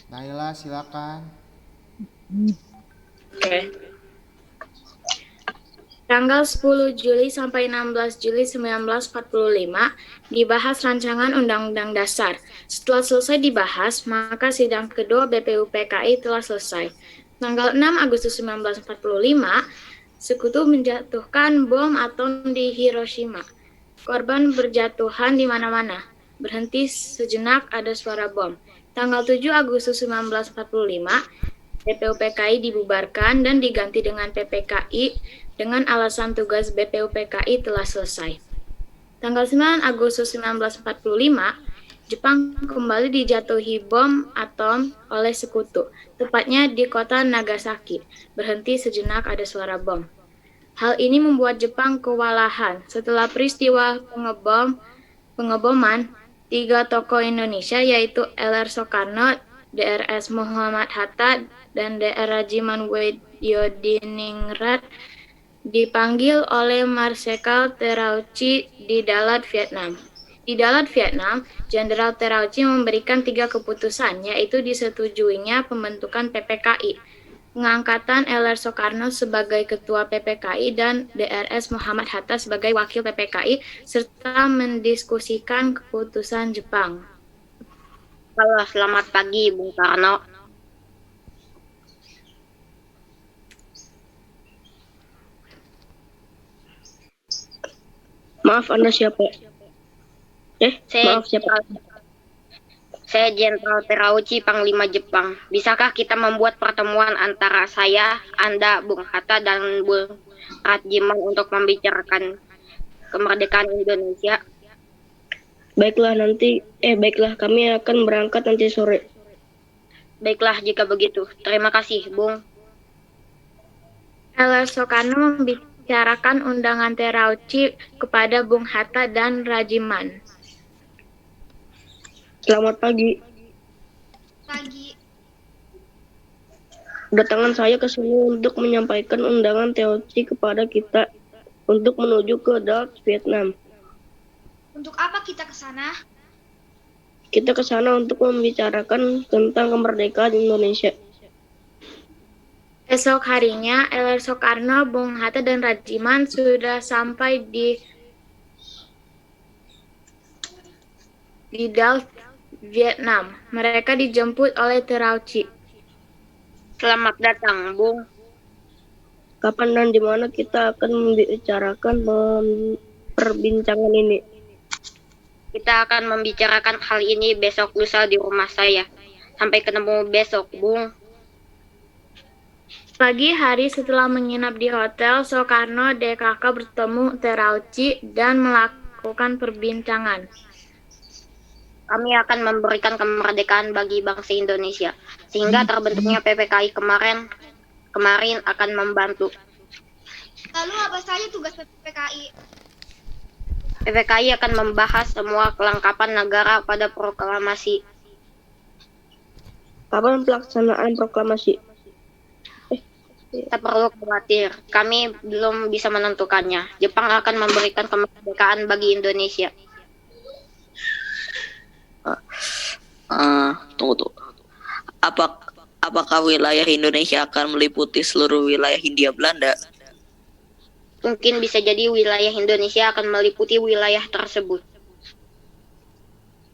Naila silakan. Oke. Tanggal 10 Juli sampai 16 Juli 1945 dibahas rancangan Undang-Undang Dasar. Setelah selesai dibahas, maka sidang kedua BPUPKI telah selesai. Tanggal 6 Agustus 1945, Sekutu menjatuhkan bom atom di Hiroshima. Korban berjatuhan di mana-mana. Berhenti sejenak ada suara bom. Tanggal 7 Agustus 1945, BPUPKI dibubarkan dan diganti dengan PPKI dengan alasan tugas BPUPKI telah selesai. Tanggal 9 Agustus 1945, Jepang kembali dijatuhi bom atom oleh Sekutu, tepatnya di kota Nagasaki. Berhenti sejenak ada suara bom. Hal ini membuat Jepang kewalahan. Setelah peristiwa pengeboman, 3 tokoh Indonesia yaitu L.R. Soekarno, Dr.S. Muhammad Hatta, dan Dr. Rajiman Weddiodiningrat dipanggil oleh Marsekal Terauchi di Dalat, Vietnam. Di Dalat, Vietnam, Jenderal Terauchi memberikan 3 keputusan, yaitu disetujuinya pembentukan PPKI, pengangkatan L.R. Soekarno sebagai Ketua PPKI dan Dr.S. Muhammad Hatta sebagai Wakil PPKI, serta mendiskusikan keputusan Jepang. Halo, selamat pagi, Bung Karno. Maaf, Anda siapa? Maaf, siapa? Saya Jenderal Terauchi, Panglima Jepang. Bisakah kita membuat pertemuan antara saya, Anda, Bung Hatta, dan Bung Rajiman untuk membicarakan kemerdekaan Indonesia? Baiklah, kami akan berangkat nanti sore. Baiklah, jika begitu. Terima kasih, Bung. L.R. Soekarno membicarakan undangan Terauchi kepada Bung Hatta dan Rajiman. Selamat pagi. Pagi. Kedatangan saya ke sini untuk menyampaikan undangan Terauchi kepada kita untuk menuju ke Dalat, Vietnam. Untuk apa kita ke sana? Kita ke sana untuk membicarakan tentang kemerdekaan Indonesia. Esok harinya, L.R. Soekarno, Bung Hatta, dan Rajiman sudah sampai di Dalat, Vietnam. Mereka dijemput oleh Terauchi. Selamat datang, Bung. Kapan dan di mana kita akan membicarakan perbincangan ini? Kita akan membicarakan hal ini besok lusa di rumah saya. Sampai ketemu besok, Bung. Pagi hari setelah menginap di hotel, Soekarno DKK bertemu Terauchi dan melakukan perbincangan. Kami akan memberikan kemerdekaan bagi bangsa Indonesia, sehingga terbentuknya PPKI kemarin akan membantu. Lalu apa saja tugas PPKI? PPKI akan membahas semua kelengkapan negara pada proklamasi. Kapan pelaksanaan proklamasi? Tak perlu khawatir, kami belum bisa menentukannya. Jepang akan memberikan kemerdekaan bagi Indonesia. Tunggu. Apakah wilayah Indonesia akan meliputi seluruh wilayah Hindia Belanda? Mungkin bisa jadi wilayah Indonesia akan meliputi wilayah tersebut.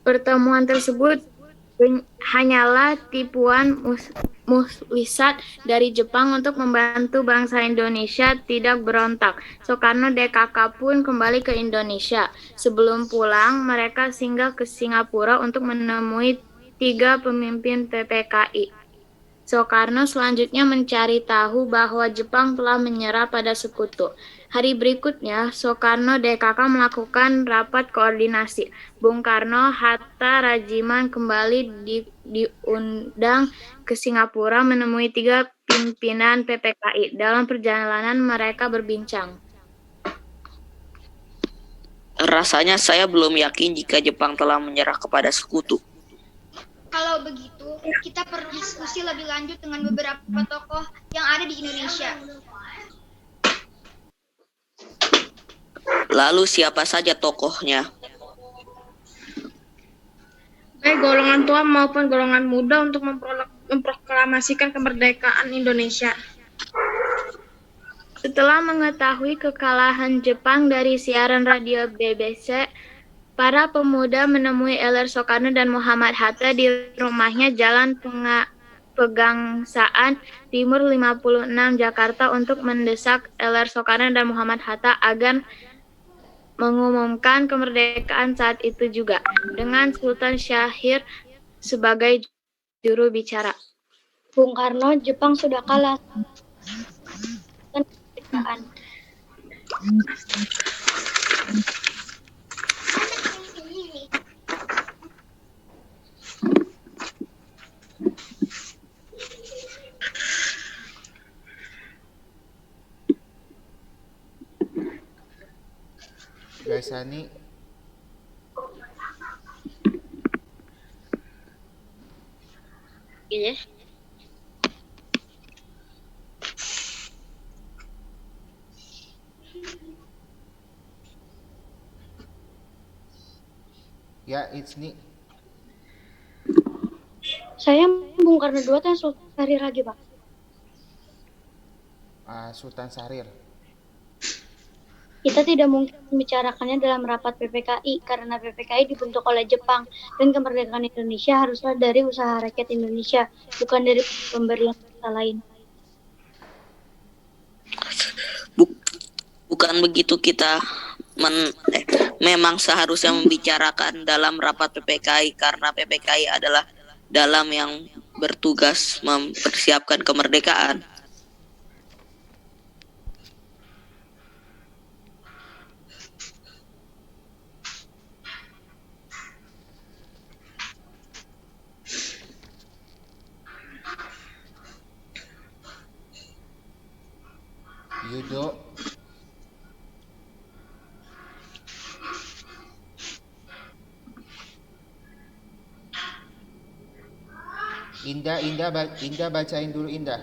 Pertemuan tersebut hanyalah tipuan muslihat dari Jepang untuk membantu bangsa Indonesia tidak berontak. Soekarno DKK pun kembali ke Indonesia. Sebelum pulang, mereka singgah ke Singapura untuk menemui 3 pemimpin PPKI. Soekarno selanjutnya mencari tahu bahwa Jepang telah menyerah pada Sekutu. Hari berikutnya, Soekarno DKK melakukan rapat koordinasi. Bung Karno, Hatta, Rajiman kembali diundang ke Singapura menemui 3 pimpinan PPKI. Dalam perjalanan mereka berbincang. Rasanya saya belum yakin jika Jepang telah menyerah kepada Sekutu. Kalau begitu, kita perlu diskusi lebih lanjut dengan beberapa tokoh yang ada di Indonesia. Lalu siapa saja tokohnya? baik golongan tua maupun golongan muda untuk memproklamasikan kemerdekaan Indonesia. Setelah mengetahui kekalahan Jepang dari siaran radio BBC, para pemuda menemui Eler Soekarno dan Muhammad Hatta di rumahnya Jalan Pegangsaan Timur 56 Jakarta untuk mendesak Eler Soekarno dan Muhammad Hatta agar mengumumkan kemerdekaan saat itu juga, dengan Sultan Syahrir sebagai juru bicara. Bung Karno, Jepang sudah kalah. Kemerdekaan. Gaisani. Yes. Ya, it's me. Saya Bung Karno II dan Sultan Syahrir lagi, Pak. Sultan Syahrir. Kita tidak mungkin membicarakannya dalam rapat PPKI karena PPKI dibentuk oleh Jepang dan kemerdekaan Indonesia haruslah dari usaha rakyat Indonesia, bukan dari pemberian kata lain. Bukan begitu kita memang seharusnya membicarakan dalam rapat PPKI karena PPKI adalah dalam yang bertugas mempersiapkan kemerdekaan. Yudo. Indah bacain dulu Indah.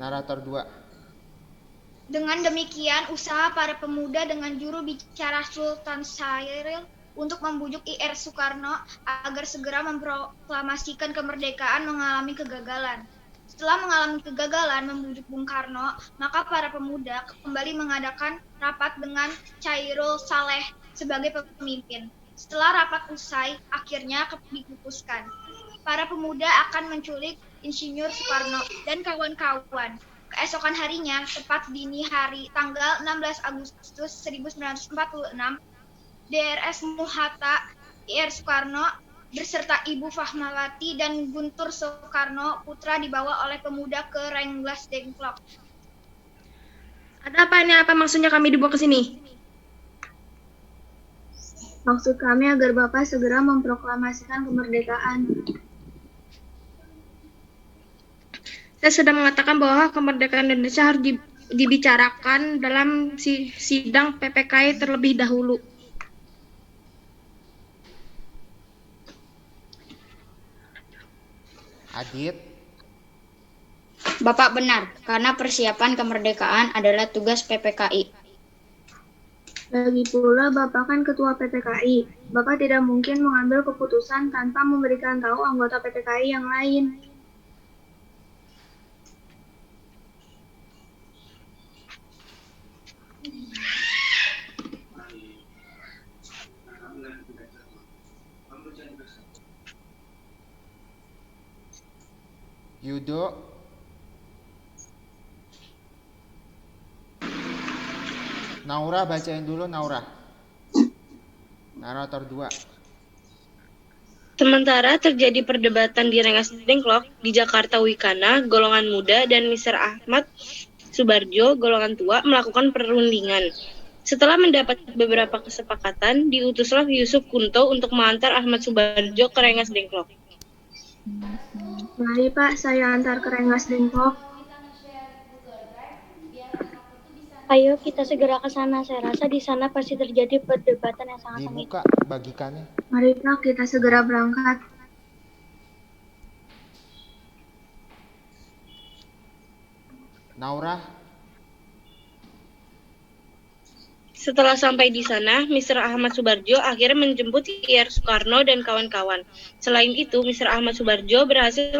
Narator 2. Dengan demikian, usaha para pemuda dengan juru bicara Sultan Syahrir untuk membujuk IR Soekarno agar segera memproklamasikan kemerdekaan mengalami kegagalan. Setelah mengalami kegagalan membujuk Bung Karno, maka para pemuda kembali mengadakan rapat dengan Chairul Saleh sebagai pemimpin. Setelah rapat usai, akhirnya diputuskan. Para pemuda akan menculik Insinyur Soekarno dan kawan-kawan. Keesokan harinya, tepat dini hari tanggal 16 Agustus 1946, DRS Muhatta IR Soekarno beserta Ibu Fatmawati dan Guntur Soekarno putra dibawa oleh pemuda ke Rengas Dengklok. Ada apa ini? Apa maksudnya kami dibawa ke sini? Maksud kami agar Bapak segera memproklamasikan kemerdekaan. Saya sudah mengatakan bahwa kemerdekaan Indonesia harus dibicarakan dalam sidang PPKI terlebih dahulu. Adit. Bapak benar, karena persiapan kemerdekaan adalah tugas PPKI. Lagi pula Bapak kan ketua PPKI. Bapak tidak mungkin mengambil keputusan tanpa memberikan tahu anggota PPKI yang lain. Yudo. Naura bacain dulu Naura. Narator 2. Sementara terjadi perdebatan di Rengas Dengklok, di Jakarta Wikana, golongan muda, dan Mr. Ahmad Subarjo, golongan tua, melakukan perundingan. Setelah mendapat beberapa kesepakatan, diutuslah Yusuf Kunto untuk mengantar Ahmad Subarjo ke Rengas Dengklok. Mari Pak, saya antar ke Rengas Dengklok. Ayo kita segera ke sana. Saya rasa di sana pasti terjadi perdebatan yang sangat sengit. Dibuka bagikannya. Mari Pak, kita segera berangkat. Naura. Setelah sampai di sana, Mr. Ahmad Subarjo akhirnya menjemput IR Soekarno dan kawan-kawan. Selain itu, Mr. Ahmad Subarjo berhasil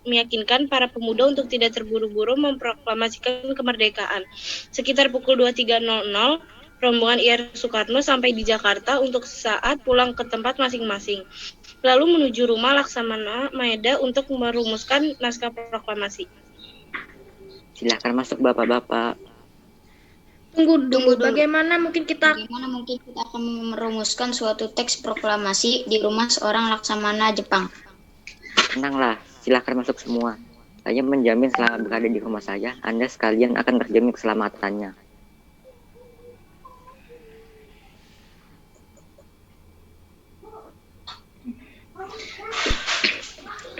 meyakinkan para pemuda untuk tidak terburu-buru memproklamasikan kemerdekaan. Sekitar pukul 23.00, rombongan IR Soekarno sampai di Jakarta untuk saat pulang ke tempat masing-masing. Lalu menuju rumah Laksamana Maeda untuk merumuskan naskah proklamasi. Silahkan masuk Bapak-Bapak. Tunggu dulu, Tunggu dulu. bagaimana mungkin kita akan merumuskan suatu teks proklamasi di rumah seorang laksamana Jepang? Tenanglah, silahkan masuk semua. Saya menjamin selama berada di rumah saya, Anda sekalian akan terjamin keselamatannya.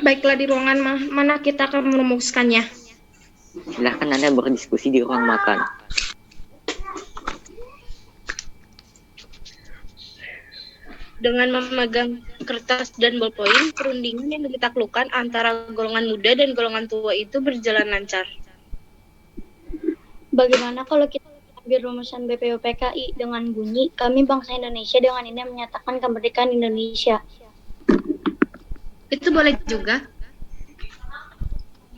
baiklah di ruangan mana kita akan merumuskannya? Silahkan Anda berdiskusi di ruang makan. Dengan memegang kertas dan ballpoint, perundingan yang ditaklukkan antara golongan muda dan golongan tua itu berjalan lancar. Bagaimana kalau kita ambil rumusan BPUPKI dengan bunyi, kami bangsa Indonesia dengan ini menyatakan kemerdekaan Indonesia. Itu boleh juga.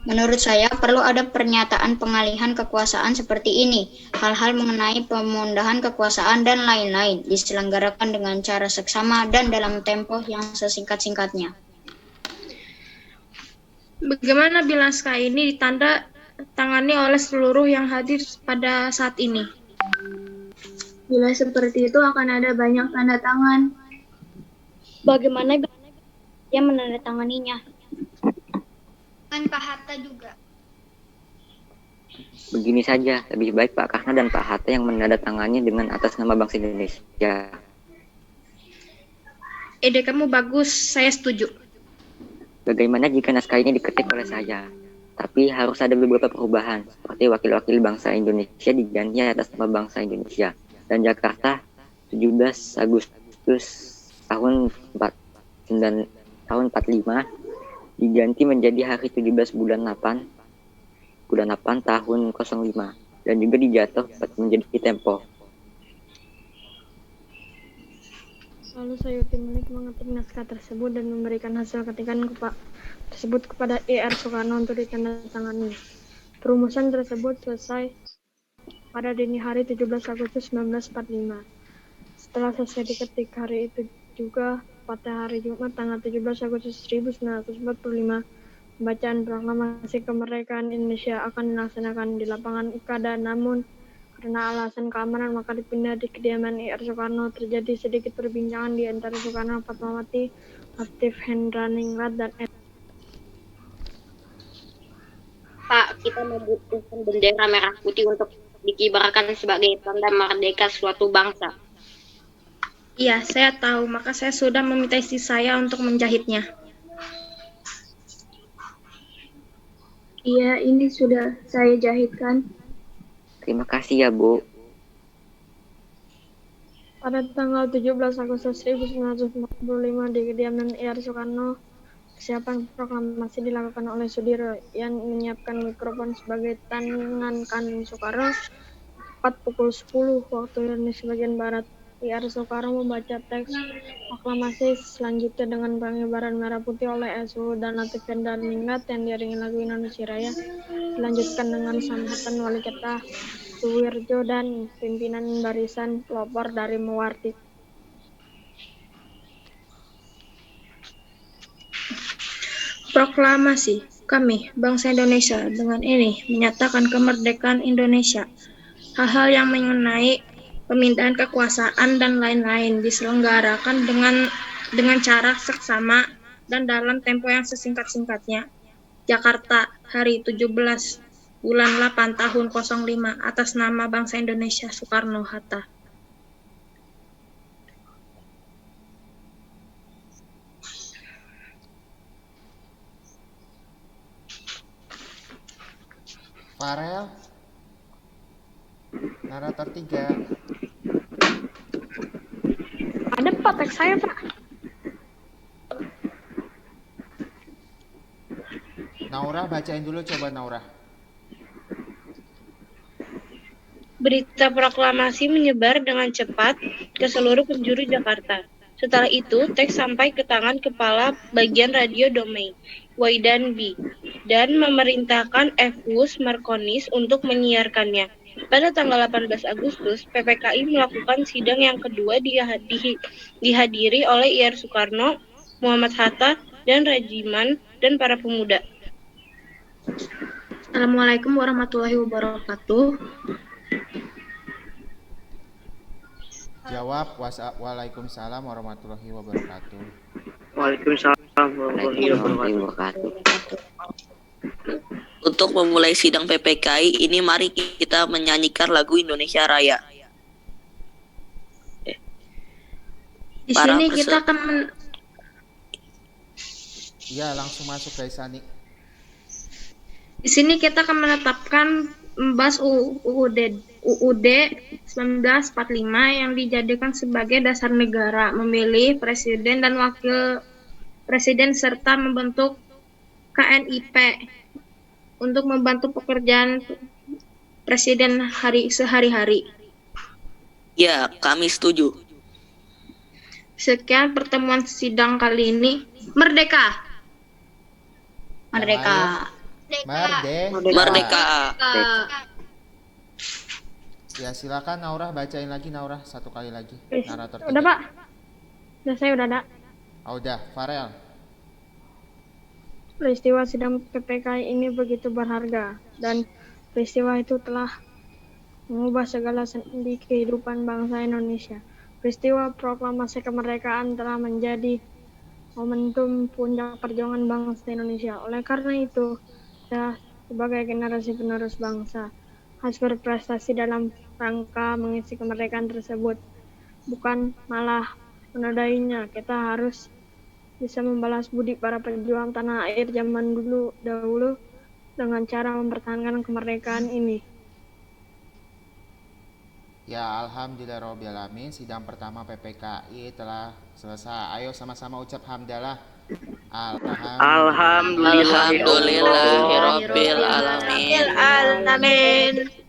Menurut saya, perlu ada pernyataan pengalihan kekuasaan seperti ini. Hal-hal mengenai pemindahan kekuasaan dan lain-lain diselenggarakan dengan cara seksama dan dalam tempo yang sesingkat-singkatnya. Bagaimana bila naskah ini ditanda tangani oleh seluruh yang hadir pada saat ini? Bila seperti itu akan ada banyak tanda tangan. Bagaimana yang menandatanganinya? Dan Pak Hatta juga. Begini saja, lebih baik Pak Karna dan Pak Hatta yang menandatangani dengan atas nama bangsa Indonesia. Ide kamu bagus, saya setuju. Bagaimana jika naskah ini diketik oleh saya? Tapi harus ada beberapa perubahan, seperti wakil-wakil bangsa Indonesia diganti atas nama bangsa Indonesia. Dan Jakarta 17 Agustus tahun 45 diganti menjadi hari 17 bulan 8 tahun 05 dan juga dijatuh menjadi tempo. Lalu Sayuti Melik mengetik naskah tersebut dan memberikan hasil ketikan tersebut kepada IR Soekarno untuk ditandatangani. Perumusan tersebut selesai pada dini hari 17 Agustus 1945. Setelah selesai diketik hari itu juga, pada hari Jumat tanggal 17 Agustus 1945, pembacaan proklamasi kemerdekaan Indonesia akan dilaksanakan di lapangan Ikada, namun karena alasan keamanan maka dipindah di kediaman IR Soekarno. Terjadi sedikit perbincangan di antara Soekarno, Fatmawati, Latif Hendraningrat, dan Pak, kita membutuhkan bendera merah putih untuk dikibarkan sebagai tanda merdeka suatu bangsa. Iya, saya tahu, maka saya sudah meminta istri saya untuk menjahitnya. Iya, ini sudah saya jahitkan. Terima kasih ya Bu. pada tanggal 17 Agustus 1945 di kediaman IR Soekarno, persiapan proklamasi dilakukan oleh Sudiryo yang menyiapkan mikrofon sebagai tangan kanan Soekarno. Tepat pukul 10 waktu Indonesia bagian Barat, IR Soekarno membaca teks proklamasi selanjutnya dengan pengibaran merah putih oleh SU dan Latif Hendraningrat yang diiringi lagu Indonesia Raya. Dilanjutkan dengan sambutan Wali Kota Suwirjo dan pimpinan barisan pelopor dari Mewarti. Proklamasi. Kami, bangsa Indonesia, dengan ini menyatakan kemerdekaan Indonesia. Hal-hal yang mengenai pemindahan kekuasaan dan lain-lain diselenggarakan dengan cara seksama dan dalam tempo yang sesingkat-singkatnya. Jakarta, hari 17 bulan 8 tahun 05 atas nama bangsa Indonesia Soekarno-Hatta. Farel, narator 3. Ada Pak, teks saya Pak. Naura bacain dulu, coba Naura. Berita proklamasi menyebar dengan cepat ke seluruh penjuru Jakarta. Setelah itu, teks sampai ke tangan Kepala Bagian Radio Domain, Waidan B, dan memerintahkan Fus Markonis untuk menyiarkannya. Pada tanggal 18 Agustus, PPKI melakukan sidang yang kedua dihadiri oleh IR Soekarno, Muhammad Hatta, dan Rajiman, dan para pemuda. Assalamualaikum warahmatullahi wabarakatuh. Jawab. Waalaikumsalam warahmatullahi wabarakatuh. Waalaikumsalam warahmatullahi wabarakatuh. Untuk memulai sidang PPKI ini, mari kita menyanyikan lagu Indonesia Raya. Di sini kita akan Iya, langsung masuk guys, Sani. Di sini kita akan menetapkan membahas UUD 1945 yang dijadikan sebagai dasar negara, memilih presiden dan wakil presiden serta membentuk KNIP untuk membantu pekerjaan presiden sehari-hari. Ya, kami setuju. Sekian pertemuan sidang kali ini. Merdeka! Merdeka. Merdeka. Ya, silakan Naurah, bacain lagi Naurah satu kali lagi. Narator Udah, Pak. Udah, saya udah ada. Udah, Farel. Peristiwa sidang PPKI ini begitu berharga, dan peristiwa itu telah mengubah segala sendi kehidupan bangsa Indonesia. Peristiwa proklamasi kemerdekaan telah menjadi momentum puncak perjuangan bangsa Indonesia. Oleh karena itu, kita sebagai generasi penerus bangsa harus berprestasi dalam rangka mengisi kemerdekaan tersebut, bukan malah menodainya. Kita harus bisa membalas budi para pejuang tanah air zaman dahulu dengan cara mempertahankan kemerdekaan ini. Ya, alhamdulillahirobbilalamin, sidang pertama PPKI telah selesai. Ayo sama-sama ucap hamdalah. Alhamdulillahirobbilalamin. Alhamdulillahirobbilalamin.